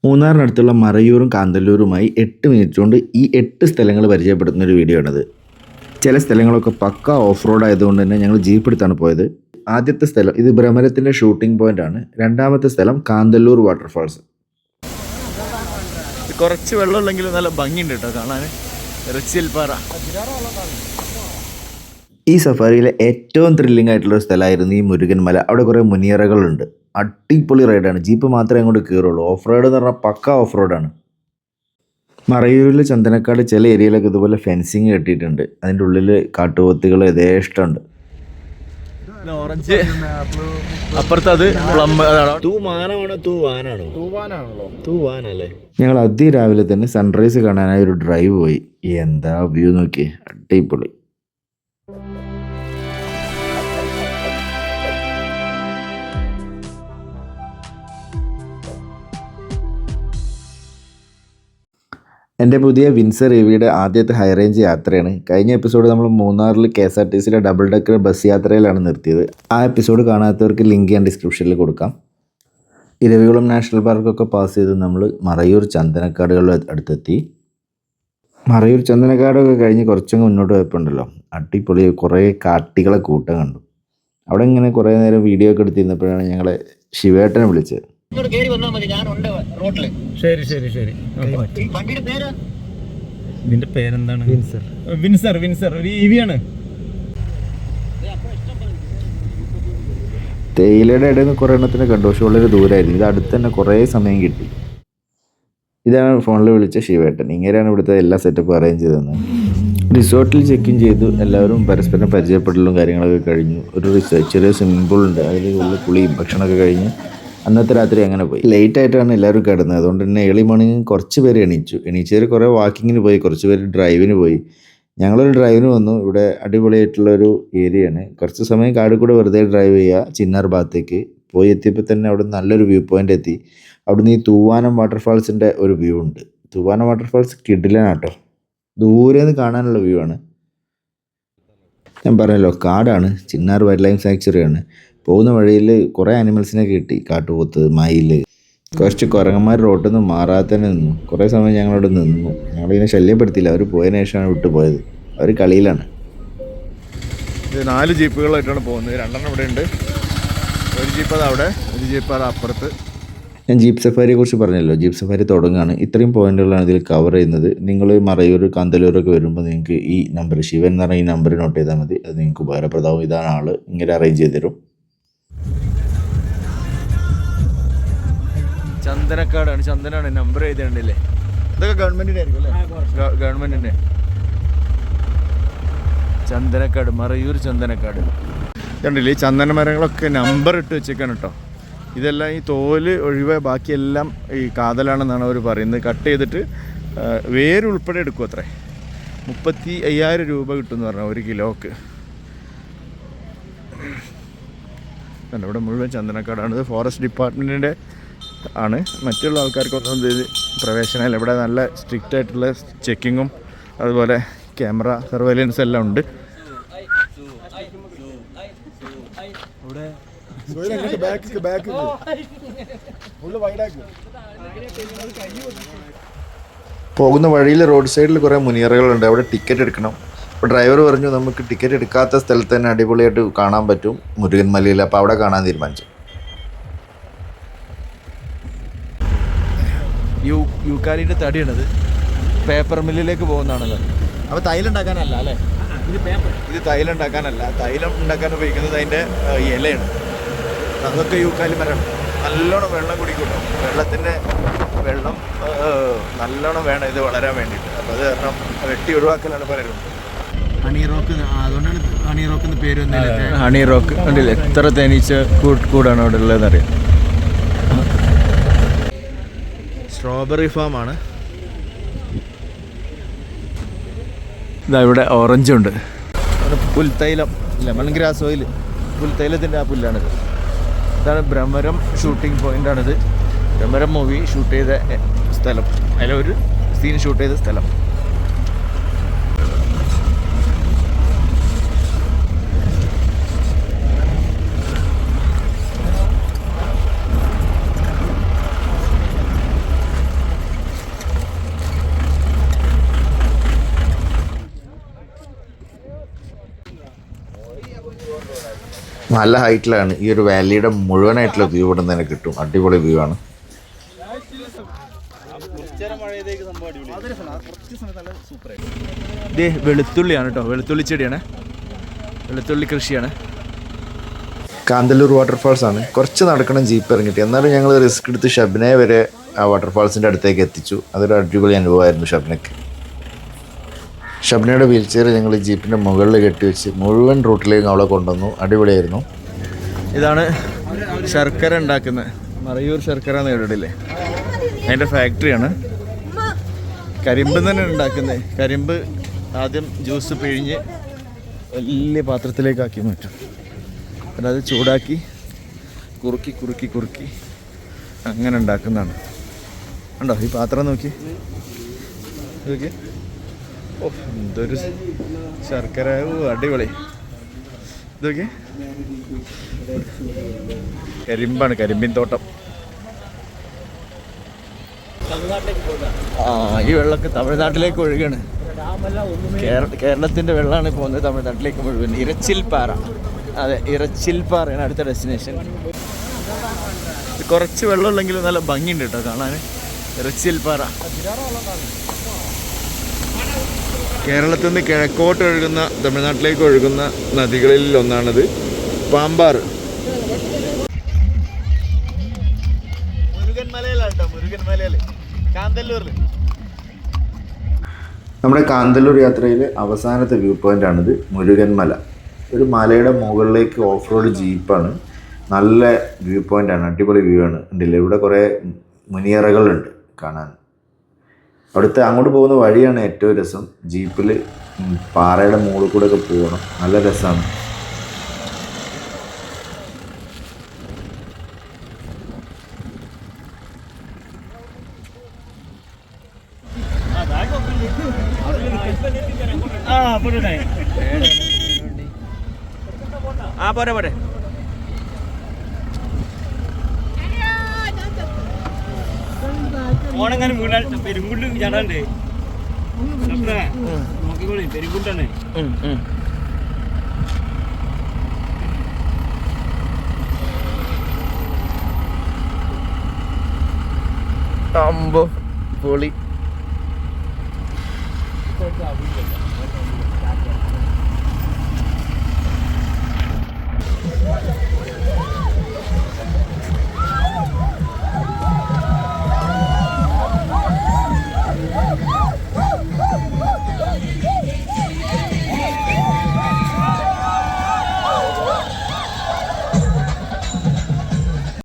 മൂന്നാറിനടുത്തുള്ള മറയൂരും കാന്തല്ലൂരുമായി 8 minute കൊണ്ട് ഈ 8 സ്ഥലങ്ങൾ പരിചയപ്പെടുത്തുന്ന ഒരു വീഡിയോ ആണിത്. ചില സ്ഥലങ്ങളൊക്കെ പക്ക ഓഫ് റോഡ് ആയതുകൊണ്ട് തന്നെ ഞങ്ങൾ ജീപ്പ് എടുത്താണ് പോയത്. ആദ്യത്തെ സ്ഥലം ഇത് ഭ്രമരത്തിൻ്റെ ഷൂട്ടിംഗ് പോയിന്റ് ആണ്. രണ്ടാമത്തെ സ്ഥലം കാന്തല്ലൂർ വാട്ടർഫാൾസ്. കുറച്ച് വെള്ളമുള്ളെങ്കിലും നല്ല ഭംഗിയുണ്ട് കേട്ടോ കാണാൻ. പാറ ഈ സഫാരിയിലെ ഏറ്റവും ത്രില്ലിംഗ് ആയിട്ടുള്ള സ്ഥലമായിരുന്നു ഈ മുരുകൻ മല. അവിടെ കുറേ മുനിയറകളുണ്ട്. അടിപൊളി റൈഡാണ്. ജീപ്പ് മാത്രമേ അങ്ങോട്ട് കയറുള്ളൂ. ഓഫ് റോഡ് എന്ന് പറഞ്ഞാൽ പക്ക ഓഫ് റോഡാണ്. മറയൂരിൽ ചന്ദനക്കാട് ചില ഏരിയയിലൊക്കെ ഇതുപോലെ ഫെൻസിങ് കെട്ടിയിട്ടുണ്ട്. അതിൻ്റെ ഉള്ളിൽ കാട്ടുപോത്തുകൾ യഥേഷ്ടമുണ്ട്. ഓറഞ്ച് അപ്പുറത്തത് ഞങ്ങൾ അതിരാവിലെ തന്നെ സൺറൈസ് കാണാനായി ഒരു ഡ്രൈവ് പോയി. എന്താ വ്യൂ നോക്കി, അടിപൊളി. എൻ്റെ പുതിയ വിൻസർ EVയുടെ ആദ്യത്തെ ഹൈ റേഞ്ച് യാത്രയാണ്. കഴിഞ്ഞ എപ്പിസോഡ് നമ്മൾ മൂന്നാറിൽ KSRTCയുടെ ഡബിൾ ഡെക്കർ ബസ് യാത്രയിലാണ് നിർത്തിയത്. ആ എപ്പിസോഡ് കാണാത്തവർക്ക് ലിങ്ക് ഞാൻ ഡിസ്ക്രിപ്ഷനിൽ കൊടുക്കാം. ഇരവികുളം നാഷണൽ പാർക്കൊക്കെ പാസ് ചെയ്ത് നമ്മൾ മറയൂർ ചന്ദനക്കാടുകളുടെ അടുത്തെത്തി. മറയൂർ ചന്ദനക്കാടൊക്കെ കഴിഞ്ഞ് കുറച്ചങ്ങ് മുന്നോട്ട് പോയപ്പോണ്ടല്ലോ അടിപൊളി കുറേ കാട്ടികളെ കൂട്ടം കണ്ടു. അവിടെ ഇങ്ങനെ കുറേ നേരം വീഡിയോ ഒക്കെ എടുത്തിരുന്നപ്പോഴാണ് ഞങ്ങളെ ശിവേട്ടനെ വിളിച്ചത്. ശരി ശരി ശരി. ഇതിന്റെ പേരെന്താണ്? വിൻസർ ഒരു EV ആണ്. തേയിലയുടെ ഇടയിൽ നിന്ന് കുറേ എണ്ണത്തിനെ കണ്ടു. പക്ഷെ വളരെ ദൂരമായിരുന്നു. ഇത് അടുത്ത് തന്നെ കുറേ സമയം കിട്ടി. ഇതാണ് ഫോണിൽ വിളിച്ച ശിവേട്ടൻ. ഇങ്ങനെയാണ് ഇവിടുത്തെ എല്ലാ സെറ്റപ്പും അറേഞ്ച് ചെയ്തത്. റിസോർട്ടിൽ ചെക്ക് ഇൻ ചെയ്തു. എല്ലാവരും പരസ്പരം പരിചയപ്പെടലും കാര്യങ്ങളൊക്കെ കഴിഞ്ഞു. ഒരു ചെറിയ സ്വിമ്മിംഗ് പൂൾ ഉണ്ട്. അതിൽ ഉള്ള കുളിയും ഭക്ഷണമൊക്കെ കഴിഞ്ഞ് അന്നത്തെ രാത്രി അങ്ങനെ പോയി. ലേറ്റ് ആയിട്ടാണ് എല്ലാവരും കിടന്നത്. അതുകൊണ്ട് തന്നെ ഏർലി മോർണിംഗ് കുറച്ച് പേര് എണീച്ചവർ കുറേ വാക്കിങ്ങിന് പോയി, കുറച്ച് പേര് ഡ്രൈവിന് പോയി. ഞങ്ങളൊരു ഡ്രൈവിന് വന്നു. ഇവിടെ അടിപൊളിയായിട്ടുള്ളൊരു ഏരിയയാണ്. കുറച്ച് സമയം കാട് കൂടെ വെറുതെ ഡ്രൈവ് ചെയ്യുക. ചിന്നാർ ഭാഗത്തേക്ക് പോയി എത്തിയപ്പോൾ തന്നെ അവിടെ നല്ലൊരു വ്യൂ പോയിൻ്റ് എത്തി. അവിടുന്ന് ഈ തൂവാനം വാട്ടർഫാൾസിൻ്റെ ഒരു വ്യൂ ഉണ്ട്. തൂവാനം വാട്ടർഫാൾസ് കിടിലനാട്ടോ. ദൂരെ നിന്ന് കാണാനുള്ള വ്യൂ ആണ്. ഞാൻ പറഞ്ഞല്ലോ കാടാണ്. ചിന്നാർ വൈൽഡ് ലൈഫ് സാങ്ച്വറിയാണ്. പോകുന്ന വഴിയിൽ കുറേ ആനിമൽസിനെ കിട്ടി. കാട്ടുപോത്ത്, മയിൽ, കുറച്ച് കുരങ്ങന്മാർ റോട്ടിൽ നിന്ന് മാറാതെ തന്നെ നിന്നു. കുറേ സമയം ഞങ്ങളവിടെ നിന്നു. ഞങ്ങളിങ്ങനെ ശല്യപ്പെടുത്തിയില്ല. അവർ പോയതിനു ശേഷമാണ് വിട്ടു പോയത്. അവർ കളിയിലാണ്. ഇത് 4 ജീപ്പുകളായിട്ടാണ് പോകുന്നത്. 2 ഇവിടെ ഉണ്ട്. ഒരു ജീപ്പ് അത് അവിടെ, ഒരു ജീപ്പ് അത് അപ്പുറത്ത്. ഞാൻ ജീപ്പ് സഫാരിയെ കുറിച്ച് പറഞ്ഞല്ലോ. ജീപ്പ് സഫാരി തുടങ്ങുകയാണ്. ഇത്രയും പോയിന്റുകളാണ് ഇതിൽ കവർ ചെയ്യുന്നത്. നിങ്ങൾ മറയൂർ കാന്തല്ലൂരൊക്കെ വരുമ്പോൾ നിങ്ങൾക്ക് ഈ നമ്പർ, ശിവൻ എന്ന് പറഞ്ഞ ഈ നമ്പർ നോട്ട് ചെയ്താൽ മതി. അത് നിങ്ങൾക്ക് ഉപകാരപ്രദമാവും. ഇതാണ് ആൾ. ഇങ്ങനെ അറേഞ്ച് ചെയ്ത് തരും. ചന്ദനക്കാടാണ്. ചന്ദനാണ് നമ്പർ എഴുതിയുണ്ടല്ലേ. ഇതൊക്കെ ഗവൺമെന്റിന്റെ ആയിരിക്കും അല്ലേ? ഗവൺമെന്റിന്റെ. ചന്ദനക്കാട്, മറയൂർ ചന്ദനക്കാട് കണ്ടില്ലേ. ഈ ചന്ദന മരങ്ങളൊക്കെ നമ്പർ ഇട്ട് വെച്ചേക്കാണ് കേട്ടോ. ഇതെല്ലാം ഈ തോല് ഒഴിവായ ബാക്കിയെല്ലാം ഈ കാതലാണെന്നാണ് അവർ പറയുന്നത്. കട്ട് ചെയ്തിട്ട് വേരുൾപ്പെടെ എടുക്കും. അത്രേ 35,000 രൂപ കിട്ടുമെന്ന് പറഞ്ഞാൽ 1 കിലോക്ക്. ഇവിടെ മുഴുവൻ ചന്ദനക്കാടാണ്. ഇത് ഫോറസ്റ്റ് ഡിപ്പാർട്ട്മെൻറ്റിൻ്റെ ആണ്. മറ്റുള്ള ആൾക്കാർക്കൊന്നും ഇത് പ്രവേശനമില്ല. ഇവിടെ നല്ല സ്ട്രിക്റ്റ് ആയിട്ടുള്ള ചെക്കിങ്ങും അതുപോലെ ക്യാമറ സർവൈലൻസ് എല്ലാം ഉണ്ട്. പോകുന്ന വഴിയിൽ റോഡ് സൈഡിൽ കുറേ മുനിയറകളുണ്ട്. അവിടെ ടിക്കറ്റ് എടുക്കണം. അപ്പോൾ ഡ്രൈവർ പറഞ്ഞു നമുക്ക് ടിക്കറ്റ് എടുക്കാത്ത സ്ഥലത്ത് തന്നെ അടിപൊളിയായിട്ട് കാണാൻ പറ്റും മുരുകൻ മലയിൽ. അപ്പോൾ അവിടെ കാണാൻ തീരുമാനിച്ചു. യൂക്കാലിൻ്റെ തടിയാണത്. പേപ്പർ മില്ലിലേക്ക് പോകുന്നതാണത്. അപ്പോൾ തൈലം ഉണ്ടാക്കാനല്ല അല്ലേ? ഇത് തൈലം ഉണ്ടാക്കാനല്ല. തൈലം ഉണ്ടാക്കാൻ ഉപയോഗിക്കുന്നത് അതിൻ്റെ ഇലയാണ്. അതൊക്കെ യൂക്കാലി മരം. നല്ലോണം വെള്ളം കുടിക്കുമല്ലോ. വെള്ളം നല്ലോണം വേണം ഇത് വളരാൻ വേണ്ടിയിട്ട്. അപ്പോൾ അത് കാരണം വെട്ടി ഒഴിവാക്കലാണ് പലരും. ഹണി റോക്ക്, അതുകൊണ്ടാണ് ഹണി റോക്ക് എന്ന് പേര് വന്നത്. ഹണി റോക്ക് കണ്ടില്ലേ, എത്ര തേനീച്ച കൂടാണ് അവിടെ ഉള്ളതെന്നറിയാം. സ്ട്രോബെറി ഫാമാണ്. ഇതാ ഇവിടെ ഓറഞ്ചുണ്ട്. പുൽത്തൈലം, ലെമൺ ഗ്രാസ് ഓയിൽ, പുൽത്തൈലത്തിൻ്റെ ആ പുല്ലാണിത്. ഇതാണ് ഭ്രമരം ഷൂട്ടിംഗ് പോയിൻ്റാണിത്. ഭ്രമരം മൂവി ഷൂട്ട് ചെയ്ത സ്ഥലം, അതിലൊരു സീൻ ഷൂട്ട് ചെയ്ത സ്ഥലം. നല്ല ഹൈറ്റിലാണ്. ഈ ഒരു വാലിയുടെ മുഴുവനായിട്ടുള്ള വ്യൂ ഇവിടെ നിന്ന് തന്നെ കിട്ടും. അടിപൊളി വ്യൂ ആണ്. ഇത് വെളുത്തുള്ളിയാണ് കേട്ടോ, വെളുത്തുള്ളി ചെടിയാണ്, വെളുത്തുള്ളി കൃഷിയാണ്. കാന്തല്ലൂർ വാട്ടർഫാൾസ് ആണ്. കുറച്ച് നടക്കണം ജീപ്പ് ഇറങ്ങിയിട്ട്. എന്നാലും ഞങ്ങൾ റിസ്ക് എടുത്ത് ഷബ്നയെ വരെ ആ വാട്ടർഫാൾസിൻ്റെ അടുത്തേക്ക് എത്തിച്ചു. അതൊരു അടിപൊളി അനുഭവമായിരുന്നു ഷബ്നയ്ക്ക്. ഷബ്നയുടെ വീൽ ചെയർ ഞങ്ങൾ ജീപ്പിൻ്റെ മുകളിൽ കെട്ടിവെച്ച് മുഴുവൻ റൂട്ടിലേക്ക് അവളെ കൊണ്ടുവന്നു. അടിപൊളിയായിരുന്നു. ഇതാണ് ശർക്കര ഉണ്ടാക്കുന്നത്, മറയൂർ ശർക്കര എന്ന് കേട്ടിട്ടില്ലേ? അതിൻ്റെ ഫാക്ടറിയാണ്. കരിമ്പ് തന്നെ ഉണ്ടാക്കുന്നത്. കരിമ്പ് ആദ്യം ജ്യൂസ് പിഴിഞ്ഞ് വലിയ പാത്രത്തിലേക്കാക്കി മാറ്റും. പിന്നെ അത് ചൂടാക്കി കുറുക്കി കുറുക്കി കുറുക്കി അങ്ങനെ ഉണ്ടാക്കുന്നതാണ്. ഉണ്ടോ ഈ പാത്രം നോക്കി നോക്കി. ഓ എന്തൊരു ശർക്കര, അടിപൊളി. ഇതൊക്കെ കരിമ്പാണ്, കരിമ്പിൻ തോട്ടം. ഈ വെള്ളമൊക്കെ തമിഴ്നാട്ടിലേക്ക് ഒഴുകാണ്. കേരളത്തിൻ്റെ വെള്ളമാണ് പോകുന്നത് തമിഴ്നാട്ടിലേക്ക് മുഴുവൻ. ഇരച്ചിൽപ്പാറ, അതെ ഇരച്ചിൽപ്പാറയാണ് അടുത്ത ഡെസ്റ്റിനേഷൻ. കുറച്ച് വെള്ളമുള്ളെങ്കിലും നല്ല ഭംഗിയുണ്ട് കേട്ടോ കാണാൻ. ഇരച്ചിൽപ്പാറ കേരളത്തിൽ നിന്ന് കിഴക്കോട്ട് ഒഴുകുന്ന, തമിഴ്നാട്ടിലേക്ക് ഒഴുകുന്ന നദികളിൽ ഒന്നാണിത്. പാമ്പാറ് മുരുകൻ മലയിലാണ് കേട്ടോ, മുരുകൻ മലയിൽ കാന്തല്ലൂരിൽ. നമ്മുടെ കാന്തല്ലൂർ യാത്രയിൽ അവസാനത്തെ വ്യൂ പോയിൻ്റാണിത്, മുരുകൻ മല. ഒരു മലയുടെ മുകളിലേക്ക് ഓഫ് റോഡ് ജീപ്പാണ്. നല്ല വ്യൂ പോയിൻ്റാണ്, അടിപൊളി വ്യൂ ആണ്. ഉണ്ടല്ലേ, ഇവിടെ കുറേ മുനിയറകളുണ്ട് കാണാൻ. അവിടുത്തെ അങ്ങോട്ട് പോകുന്ന വഴിയാണ് ഏറ്റവും രസം. ജീപ്പിൽ പാറയുടെ മുകളിൽ കൂടെ ഒക്കെ പോകണം, നല്ല രസമാണ്. പോരെ പോരെ. ഓണെങ്ങാനും പെരുങ്കുണ്ട് ചാടാണ്ട് നോക്കിക്കോളി, പെരുങ്കുണ്ടാണ്. അമ്പോ പൊളി.